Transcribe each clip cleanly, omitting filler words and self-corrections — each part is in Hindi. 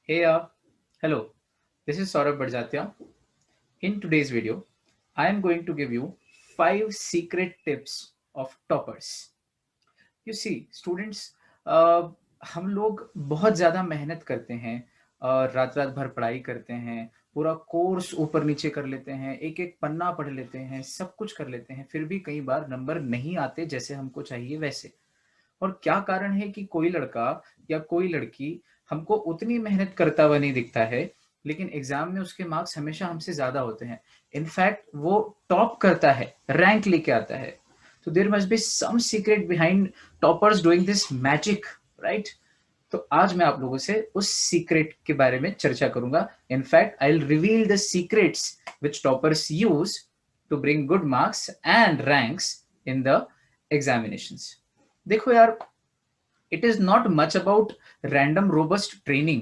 Hey, hello. This is Saurabh Barjatia. In today's video, I am going to give you 5 secret tips of toppers. You see, students, हम लोग बहुत ज़्यादा मेहनत करते हैं, रात रात भर पढ़ाई करते हैं, पूरा कोर्स ऊपर नीचे कर लेते हैं, एक एक पन्ना पढ़ लेते हैं, सब कुछ कर लेते हैं, फिर भी कई बार नंबर नहीं आते जैसे हमको चाहिए वैसे। और क्या कारण है कि कोई लड़का या कोई लड़की हमको उतनी मेहनत करता हुआ नहीं दिखता है, लेकिन एग्जाम में उसके मार्क्स हमेशा हमसे ज्यादा होते हैं। इनफैक्ट वो टॉप करता है, रैंक लेके आता है। तो there must be some secret behind toppers doing this magic, right? तो आज मैं आप लोगों से उस सीक्रेट के बारे में चर्चा करूंगा। In fact I will reveal the secrets which toppers use to bring good marks and ranks in the examinations. देखो यार, it is not much about random robust training.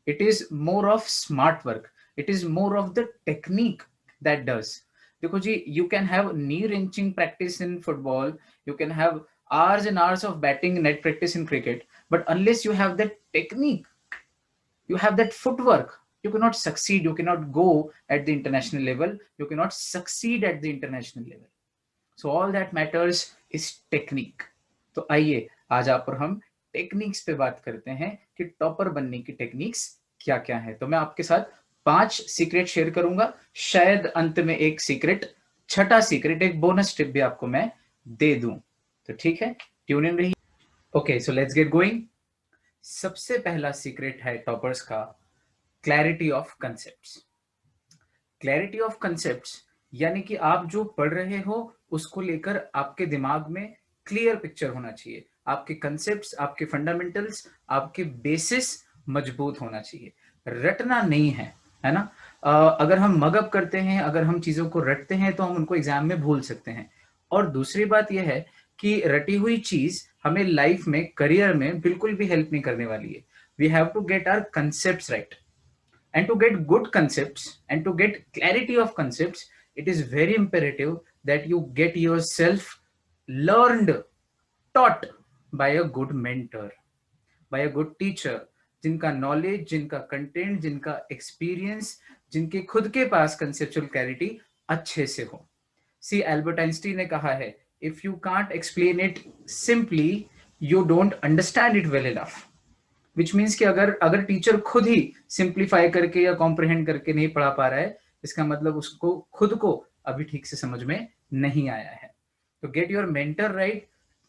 It is more of smart work. It is more of the technique that does. देखो जी, you can have knee wrenching practice in football, you can have hours and hours of batting net practice in cricket, but unless you have that technique, you have that footwork, you cannot succeed, you cannot go at the international level, you cannot succeed at the international level. So all that matters is technique. तो आइए आज आप और हम टेक्निक्स पे बात करते हैं कि टॉपर बनने की टेक्निक्स क्या क्या है। तो मैं आपके साथ 5 सीक्रेट शेयर करूंगा, शायद अंत में एक सीक्रेट, छठा सीक्रेट, एक बोनस टिप भी आपको मैं दे दूं। तो ठीक है, ट्यून इन रहिए। Okay, so let's get going. सबसे पहला सीक्रेट है टॉपर्स का, clarity of concepts. Clarity of concepts यानी कि आप जो पढ़ रहे हो उसको लेकर आपके दिमाग में क्लियर पिक्चर होना चाहिए। आपके कंसेप्ट्स, आपके फंडामेंटल्स, आपके बेसिस मजबूत होना चाहिए, रटना नहीं है ना? अगर हम मगअप करते हैं, अगर हम चीजों को रटते हैं तो हम उनको एग्जाम में भूल सकते हैं। और दूसरी बात यह है कि रटी हुई चीज हमें लाइफ में, करियर में बिल्कुल भी हेल्प नहीं करने वाली है। We have to get our concepts right. And to get good concepts and to get clarity of concepts, it is very imperative that you get yourself learned, taught by a good mentor, by a good teacher, जिनका नॉलेज, जिनका कंटेंट, जिनका एक्सपीरियंस, जिनके खुद के पास कंसेप्चुअल क्लैरिटी अच्छे से हो। सी एल्बर्ट आइंस्टीन ने कहा है, if you can't explain it simply, you don't understand it well enough. Which means कि अगर टीचर खुद ही सिंप्लीफाई करके या कॉम्प्रिहेंड करके नहीं पढ़ा पा रहा है, इसका मतलब उसको खुद को अभी ठीक से समझ में नहीं आया है। तो get your mentor right,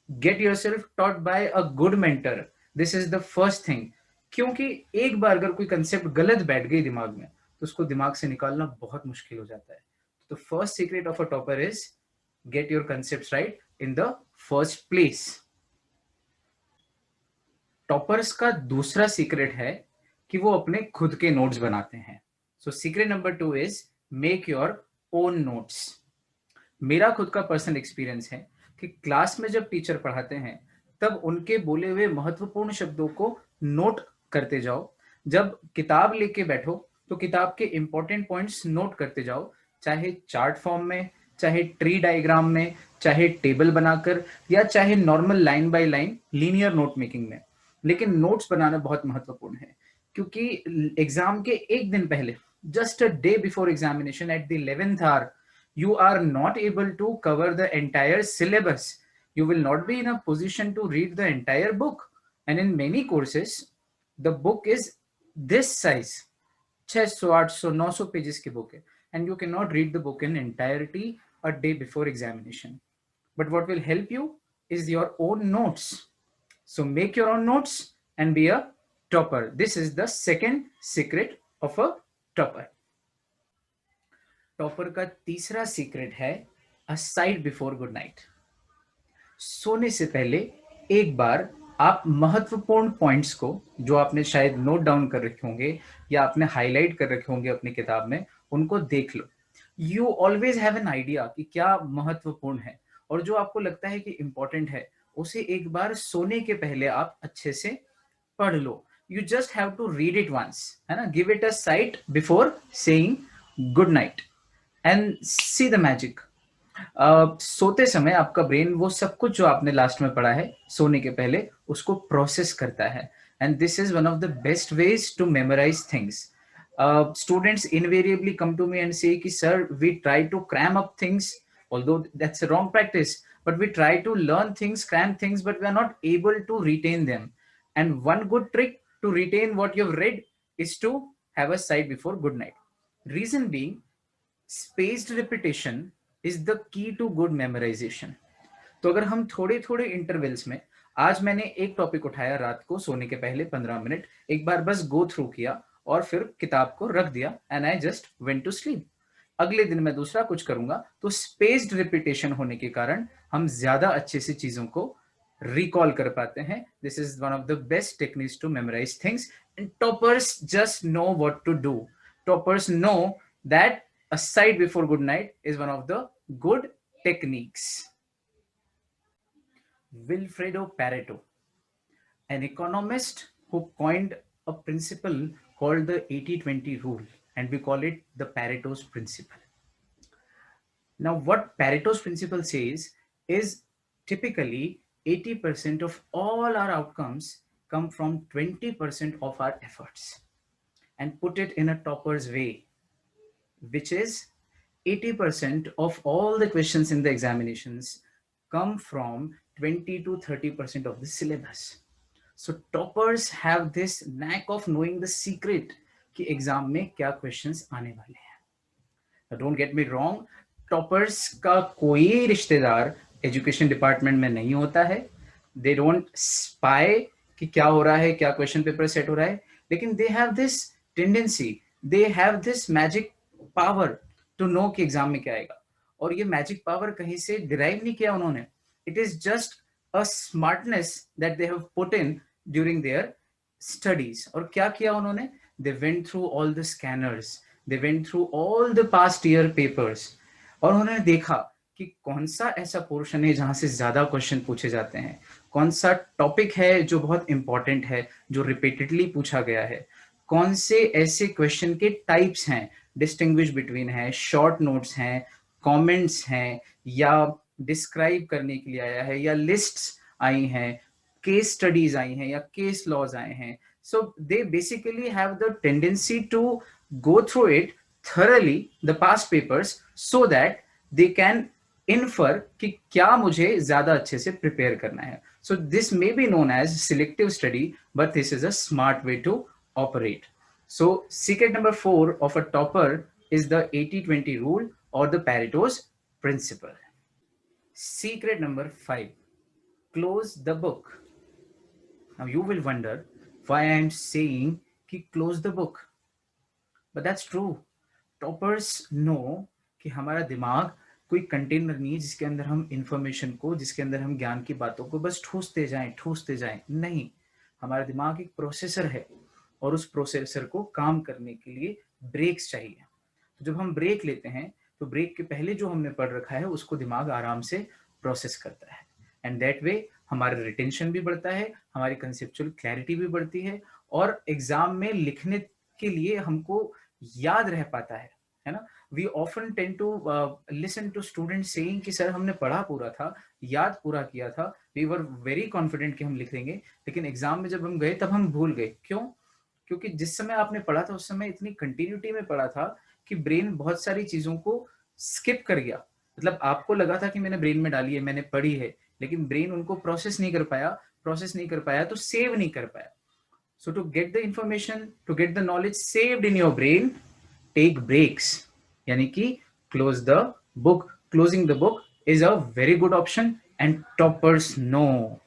get your self taught by a good mentor, this is the first thing. क्योंकि एक बार अगर कोई कंसेप्ट गलत बैठ गई दिमाग में तो उसको दिमाग से निकालना बहुत मुश्किल हो जाता है। तो first secret of a topper is get your concept right in the first place. Toppers का दूसरा सीक्रेट है कि वो अपने खुद के नोट्स बनाते हैं। So secret number 2 is make your own notes. मेरा खुद का पर्सनल एक्सपीरियंस है कि क्लास में जब टीचर पढ़ाते हैं तब उनके बोले हुए महत्वपूर्ण शब्दों को नोट करते जाओ। जब किताब लेके बैठो तो किताब के इंपॉर्टेंट पॉइंट्स नोट करते जाओ, चाहे चार्ट फॉर्म में, चाहे ट्री डायग्राम में, चाहे टेबल बनाकर, या चाहे normal line by line linear note making में। लेकिन नोट्स बनाना बहुत महत्वपूर्ण है, क्योंकि एग्जाम के एक दिन पहले, just a day before examination at the 11th hour, you are not able to cover the entire syllabus. You will not be in a position to read the entire book. And in many courses, the book is this size, 600, 800, 900 pages की book है, and you cannot read the book in entirety a day before examination. But what will help you is your own notes. So make your own notes and be a topper. This is the second secret of a topper. Topper का तीसरा सीक्रेट है अ साइड बिफोर गुड नाइट। सोने से पहले एक बार आप महत्वपूर्ण पॉइंट्स को, जो आपने शायद नोट डाउन कर रखे होंगे या आपने हाईलाइट कर रखे होंगे अपनी किताब में, उनको देख लो। You always have an idea कि क्या महत्वपूर्ण है, और जो आपको लगता है कि इंपॉर्टेंट है उसे एक बार सोने के पहले आप अच्छे से पढ़ लो। You just have to read it once, है ना? Give it a sight before saying good night and see the magic. सोते समय आपका ब्रेन वो सब कुछ जो आपने लास्ट में पढ़ा है सोने के पहले उसको प्रोसेस करता है, and this is one of the best ways to memorize things. Students invariably come to me and say ki, sir, we try to cram up things, although that's a wrong practice, but we try to learn things, cram things, but we are not able to retain them. And one good trick to retain what you've read is to have a sight before good night. Reason being, spaced repetition is the key to good memorization. तो अगर हम थोड़े थोड़े इंटरवल्स में, आज मैंने एक टॉपिक उठाया रात को सोने के पहले 15 मिनट, एक बार बस गो थ्रू किया और फिर किताब को रख दिया and I just went to sleep. अगले दिन मैं दूसरा कुछ करूंगा, तो स्पेस्ड रिपीटेशन होने के कारण हम ज्यादा अच्छे से चीजों को रिकॉल कर पाते हैं। This is one of the best techniques to memorise things, and toppers just know what to do. Toppers know that a sight before good night is one of the good techniques. Vilfredo Pareto, an economist who coined a principle called the 80-20 rule, and we call it the Pareto's principle. Now, what Pareto's principle says is typically 80% of all our outcomes come from 20% of our efforts. And put it in a topper's way, which is 80% of all the questions in the examinations come from 20 to 30% of the syllabus. So toppers have this knack of knowing the secret कि एग्जाम में क्या क्वेश्चंस आने वाले हैं. Don't get me wrong, toppers का कोई रिश्तेदार एजुकेशन डिपार्टमेंट में नहीं होता है. They don't spy कि क्या हो रहा है, क्या क्वेश्चन पेपर सेट हो रहा है, लेकिन they have this tendency, they have this magic power to know कि एग्जाम में क्या आएगा. और ये मैजिक पावर कहीं से डिराइव नहीं किया उन्होंने. It is just a smartness that they have put in during their studies. और क्या किया उन्होंने? They went through all the scanners, they went through all the past year papers, और उन्होंने देखा कि कौन सा ऐसा पोर्शन है जहां से ज्यादा क्वेश्चन पूछे जाते हैं, कौन सा टॉपिक है जो बहुत इंपॉर्टेंट है, जो रिपीटेडली पूछा गया है, कौन से ऐसे क्वेश्चन के टाइप्स हैं, डिस्टिंग्विश बिटवीन है, शॉर्ट नोट्स हैं, कमेंट्स हैं, या डिस्क्राइब करने के लिए आया है, या लिस्ट्स आई हैं, केस स्टडीज आई हैं, या केस लॉज आए हैं. So they basically have the tendency to go through it thoroughly, the past papers, so that they can infer कि क्या मुझे ज्यादा अच्छे से prepare करना है. So this may be known as selective study, but this is a smart way to operate. So secret number 4 of a topper is the 80-20 rule or the Pareto's principle. Secret number 5, close the book. Now you will wonder why I am saying कि close the book, but that's true. Toppers know कि हमारा दिमाग कोई कंटेनर नहीं है जिसके अंदर हम इंफॉर्मेशन को, जिसके अंदर हम ज्ञान की बातों को बस ठूसते जाएं. नहीं, हमारा दिमाग एक प्रोसेसर है, और उस प्रोसेसर को काम करने के लिए ब्रेक्स चाहिए. तो जब हम ब्रेक लेते हैं तो ब्रेक के पहले जो हमने पढ़ रखा है उसको दिमाग आराम से प्रोसेस करता है, एंड दैट वे हमारा रिटेंशन भी बढ़ता है, हमारी कंसेप्चुअल क्लैरिटी भी बढ़ती है, और एग्जाम में लिखने के लिए हमको याद रह पाता है ना. We often tend to listen to student saying कि सर हमने पढ़ा पूरा था, याद पूरा किया था, वी वर वेरी कॉन्फिडेंट कि हम लिख लेंगे, लेकिन एग्जाम में जब हम गए तब हम भूल गए. क्यों? क्योंकि जिस समय आपने पढ़ा था उस समय इतनी कंटिन्यूटी में पढ़ा था कि ब्रेन बहुत सारी चीजों को स्किप कर गया. मतलब आपको लगा था कि मैंने ब्रेन में डाली है, मैंने पढ़ी है, लेकिन ब्रेन उनको प्रोसेस नहीं कर पाया तो सेव नहीं कर पाया. So to get the information, to get the knowledge saved in your brain, take breaks, यानी कि close the book. Closing the book is a very good option, and toppers know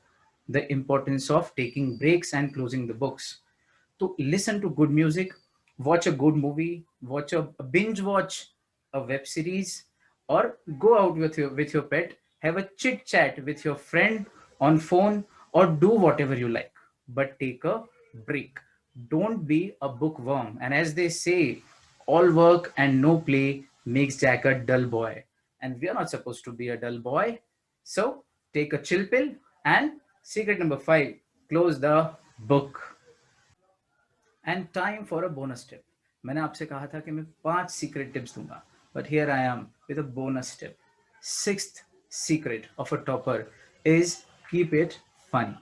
the importance of taking breaks and closing the books. तो listen to good music, watch a good movie, binge watch a web series, or go out with your pet, have a chit chat with your friend on phone, or do whatever you like, but take a break. Don't be a bookworm, and as they say, all work and no play makes Jack a dull boy, and we are not supposed to be a dull boy. So take a chill pill. And secret number 5, close the book. And time for a bonus tip. मैंने आपसे कहा था कि मैं 5 secret tips दूंगा, but here I am with a bonus tip. 6th secret of a topper is keep it funny.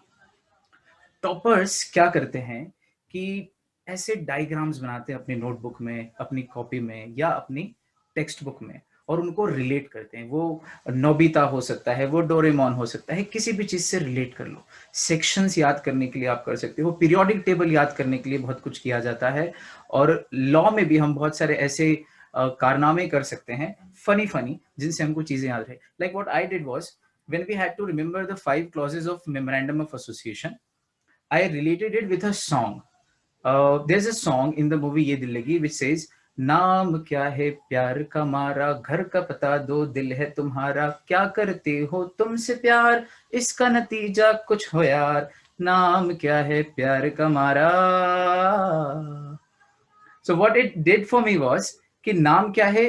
Toppers क्या करते हैं कि ऐसे डायग्राम्स बनाते हैं अपनी नोटबुक में, अपनी कॉपी में या अपनी टेक्स्ट बुक में, और उनको रिलेट करते हैं। वो नोबिता हो सकता है, वो डोरेमोन हो सकता है, किसी भी चीज से रिलेट कर लो। सेक्शंस याद करने के लिए आप कर सकते हो, पीरियोडिक टेबल याद करने के लिए बहुत कुछ किया जाता है, और लॉ में भी हम बहुत सारे ऐसे कारनामे कर सकते हैं फनी फनी, जिनसे हमको चीजें याद रहे। Like what I did was, when we had to remember the 5 clauses of memorandum of association, I related it with a song. There's a song in the movie Ye Dil Lagi which says, नाम क्या है प्यार का मारा, घर का पता दो, दिल है तुम्हारा, क्या करते हो तुमसे प्यार, इसका नतीजा कुछ हो यार, नाम क्या है प्यार का मारा। So what it did for me was कि नाम क्या है,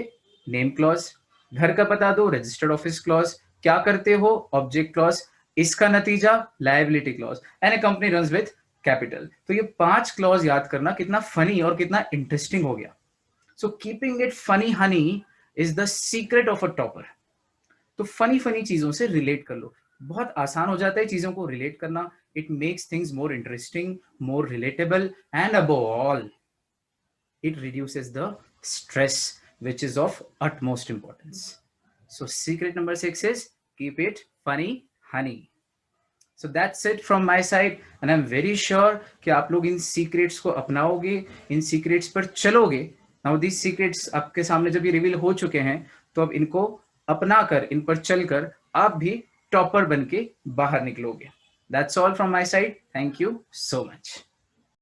नेम क्लॉज, घर का पता दो, रजिस्टर्ड ऑफिस क्लॉज, क्या करते हो, ऑब्जेक्ट क्लॉज, इसका नतीजा, liability clause, and A company runs with capital. तो ये 5 क्लॉज याद करना कितना फनी और कितना इंटरेस्टिंग हो गया। So keeping it funny honey is the secret of a topper. तो फनी फनी चीजों से रिलेट कर लो, बहुत आसान हो जाता है चीजों को रिलेट करना। It makes things more interesting, more relatable, and above all it reduces the stress, which is of utmost importance. So secret number 6 is keep it funny honey. So that's it from my side, and I'm very sure कि आप लोग इन secrets को अपनाओगे, इन secrets पर चलोगे। Now these secrets आपके सामने जब ये रिवील हो चुके हैं, तो अब इनको अपनाकर, इन पर चलकर आप भी टॉपर बन के बाहर निकलोगे। That's all from my side. Thank you so much.